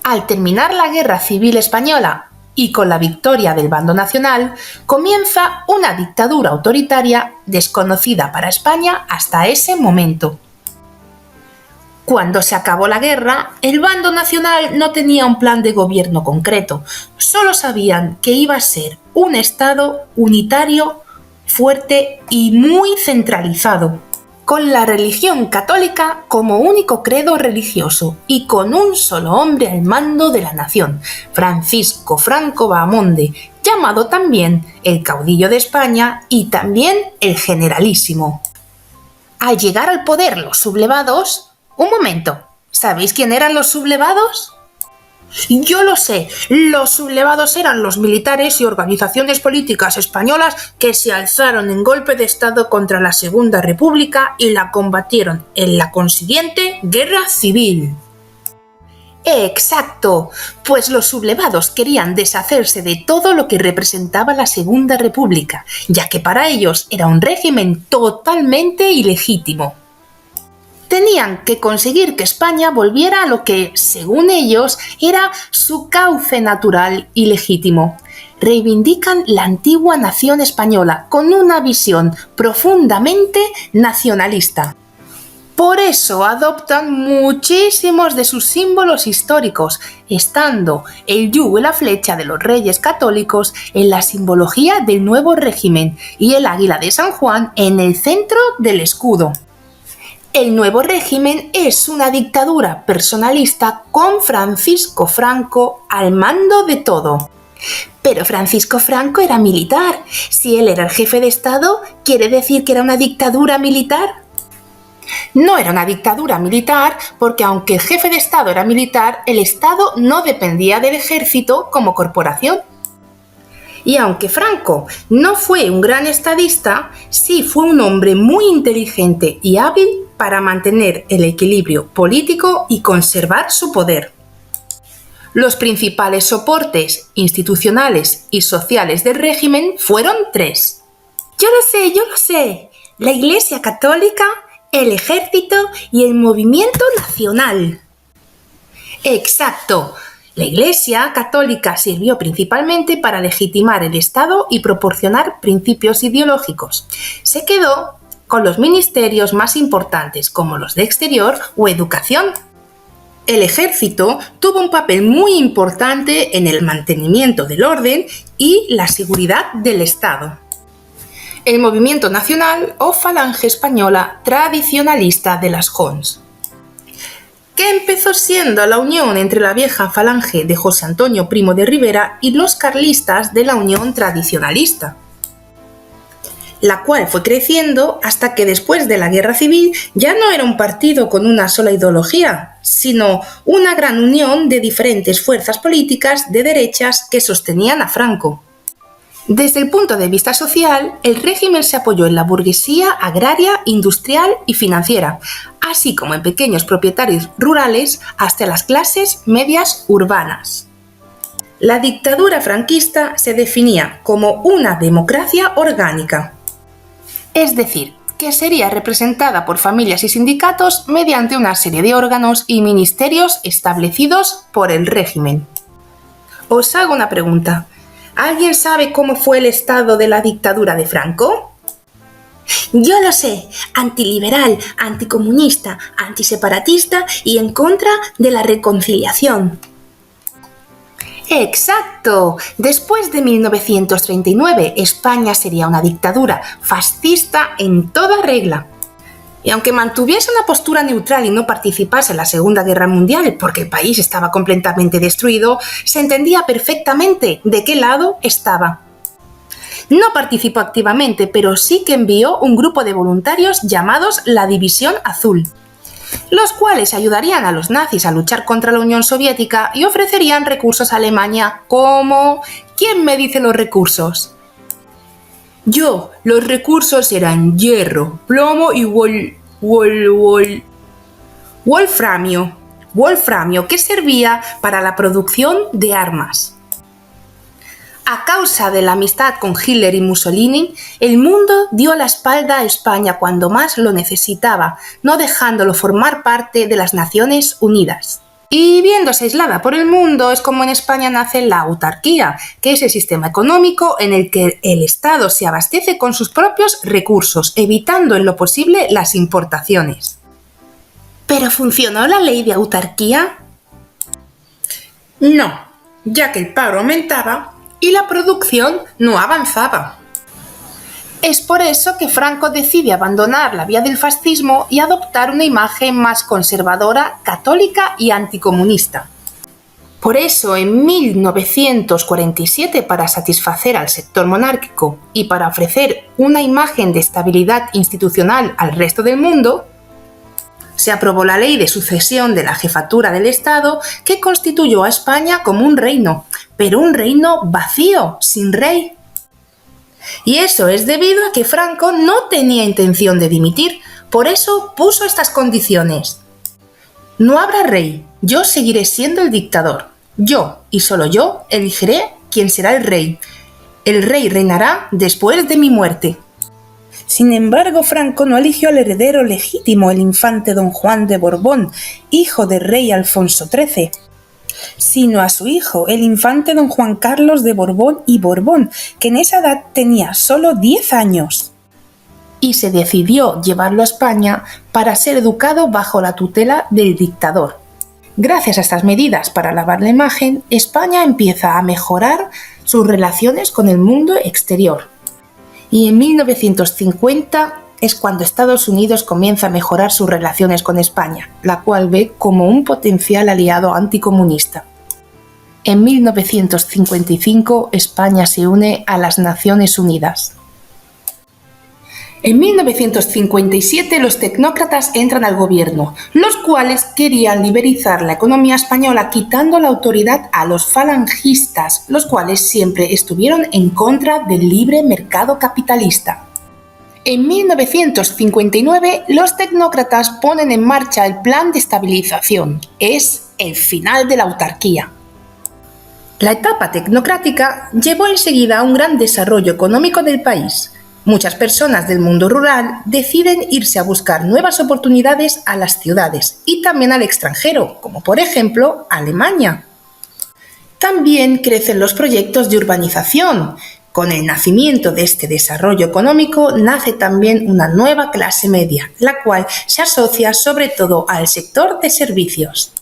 Al terminar la Guerra Civil Española y con la victoria del bando nacional, comienza una dictadura autoritaria desconocida para España hasta ese momento. Cuando se acabó la guerra, el bando nacional no tenía un plan de gobierno concreto, solo sabían que iba a ser un Estado unitario, fuerte y muy centralizado, con la religión católica como único credo religioso y con un solo hombre al mando de la nación, Francisco Franco Bahamonde, llamado también el caudillo de España y también el generalísimo. Al llegar al poder los sublevados... Un momento, ¿sabéis quién eran los sublevados? Yo lo sé, los sublevados eran los militares y organizaciones políticas españolas que se alzaron en golpe de Estado contra la Segunda República y la combatieron en la consiguiente Guerra Civil. Exacto, pues los sublevados querían deshacerse de todo lo que representaba la Segunda República, ya que para ellos era un régimen totalmente ilegítimo. Tenían que conseguir que España volviera a lo que, según ellos, era su cauce natural y legítimo. Reivindican la antigua nación española con una visión profundamente nacionalista. Por eso adoptan muchísimos de sus símbolos históricos, estando el yugo y la flecha de los reyes católicos en la simbología del nuevo régimen y el águila de San Juan en el centro del escudo. El nuevo régimen es una dictadura personalista con Francisco Franco al mando de todo. Pero Francisco Franco era militar. Si él era el jefe de Estado, ¿quiere decir que era una dictadura militar? No era una dictadura militar porque aunque el jefe de Estado era militar, el Estado no dependía del ejército como corporación. Y aunque Franco no fue un gran estadista, sí fue un hombre muy inteligente y hábil para mantener el equilibrio político y conservar su poder. Los principales soportes institucionales y sociales del régimen fueron tres. Yo lo sé, la Iglesia Católica, el Ejército y el Movimiento Nacional. Exacto. La Iglesia Católica sirvió principalmente para legitimar el Estado y proporcionar principios ideológicos. Se quedó con los ministerios más importantes como los de Exterior o Educación. El Ejército tuvo un papel muy importante en el mantenimiento del orden y la seguridad del Estado. El Movimiento Nacional o Falange Española tradicionalista de las Jons, que empezó siendo la unión entre la vieja falange de José Antonio Primo de Rivera y los carlistas de la Unión Tradicionalista, la cual fue creciendo hasta que después de la Guerra Civil ya no era un partido con una sola ideología, sino una gran unión de diferentes fuerzas políticas de derechas que sostenían a Franco. Desde el punto de vista social, el régimen se apoyó en la burguesía agraria, industrial y financiera, así como en pequeños propietarios rurales hasta las clases medias urbanas. La dictadura franquista se definía como una democracia orgánica, es decir, que sería representada por familias y sindicatos mediante una serie de órganos y ministerios establecidos por el régimen. Os hago una pregunta. ¿Alguien sabe cómo fue el estado de la dictadura de Franco? Yo lo sé, antiliberal, anticomunista, antiseparatista y en contra de la reconciliación. ¡Exacto! Después de 1939, España sería una dictadura fascista en toda regla. Y aunque mantuviese una postura neutral y no participase en la Segunda Guerra Mundial porque el país estaba completamente destruido, se entendía perfectamente de qué lado estaba. No participó activamente, pero sí que envió un grupo de voluntarios llamados la División Azul, los cuales ayudarían a los nazis a luchar contra la Unión Soviética y ofrecerían recursos a Alemania como... ¿Quién me dice los recursos? Yo, los recursos eran hierro, plomo y wolframio, que servía para la producción de armas. A causa de la amistad con Hitler y Mussolini, el mundo dio la espalda a España cuando más lo necesitaba, no dejándolo formar parte de las Naciones Unidas. Y viéndose aislada por el mundo, es como en España nace la autarquía, que es el sistema económico en el que el Estado se abastece con sus propios recursos, evitando en lo posible las importaciones. ¿Pero funcionó la ley de autarquía? No, ya que el paro aumentaba y la producción no avanzaba. Es por eso que Franco decide abandonar la vía del fascismo y adoptar una imagen más conservadora, católica y anticomunista. Por eso, en 1947, para satisfacer al sector monárquico y para ofrecer una imagen de estabilidad institucional al resto del mundo, se aprobó la ley de sucesión de la jefatura del Estado que constituyó a España como un reino, pero un reino vacío, sin rey. Y eso es debido a que Franco no tenía intención de dimitir, por eso puso estas condiciones. No habrá rey, yo seguiré siendo el dictador. Yo, y solo yo, elegiré quién será el rey. El rey reinará después de mi muerte. Sin embargo, Franco no eligió al heredero legítimo, el infante don Juan de Borbón, hijo del rey Alfonso XIII, sino a su hijo, el infante don Juan Carlos de Borbón y Borbón, que en esa edad tenía solo 10 años. Y se decidió llevarlo a España para ser educado bajo la tutela del dictador. Gracias a estas medidas para lavar la imagen, España empieza a mejorar sus relaciones con el mundo exterior. Y en 1950 es cuando Estados Unidos comienza a mejorar sus relaciones con España, la cual ve como un potencial aliado anticomunista. En 1955 España se une a las Naciones Unidas. En 1957 los tecnócratas entran al gobierno, los cuales querían liberalizar la economía española quitando la autoridad a los falangistas, los cuales siempre estuvieron en contra del libre mercado capitalista. En 1959 los tecnócratas ponen en marcha el Plan de Estabilización. Es el final de la autarquía. La etapa tecnocrática llevó enseguida a un gran desarrollo económico del país. Muchas personas del mundo rural deciden irse a buscar nuevas oportunidades a las ciudades y también al extranjero, como por ejemplo Alemania. También crecen los proyectos de urbanización. Con el nacimiento de este desarrollo económico nace también una nueva clase media, la cual se asocia sobre todo al sector de servicios.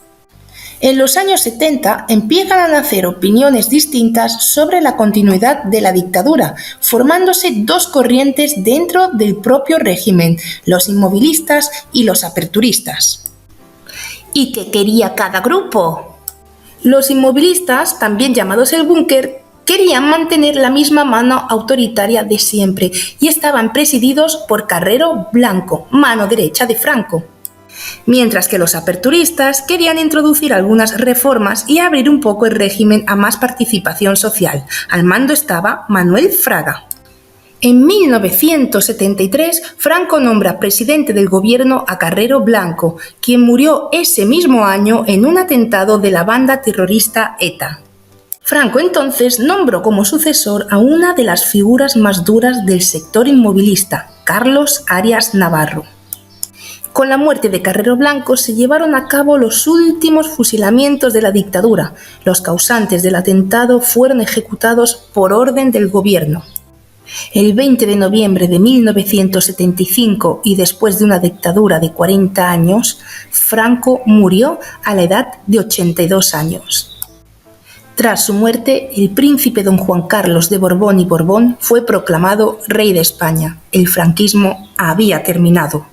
En los años 70 empiezan a nacer opiniones distintas sobre la continuidad de la dictadura, formándose dos corrientes dentro del propio régimen, los inmovilistas y los aperturistas. ¿Y qué quería cada grupo? Los inmovilistas, también llamados el búnker, querían mantener la misma mano autoritaria de siempre y estaban presididos por Carrero Blanco, mano derecha de Franco. Mientras que los aperturistas querían introducir algunas reformas y abrir un poco el régimen a más participación social. Al mando estaba Manuel Fraga. En 1973, Franco nombra presidente del gobierno a Carrero Blanco, quien murió ese mismo año en un atentado de la banda terrorista ETA. Franco entonces nombró como sucesor a una de las figuras más duras del sector inmovilista, Carlos Arias Navarro. Con la muerte de Carrero Blanco se llevaron a cabo los últimos fusilamientos de la dictadura. Los causantes del atentado fueron ejecutados por orden del gobierno. El 20 de noviembre de 1975 y después de una dictadura de 40 años, Franco murió a la edad de 82 años. Tras su muerte, el príncipe don Juan Carlos de Borbón y Borbón fue proclamado rey de España. El franquismo había terminado.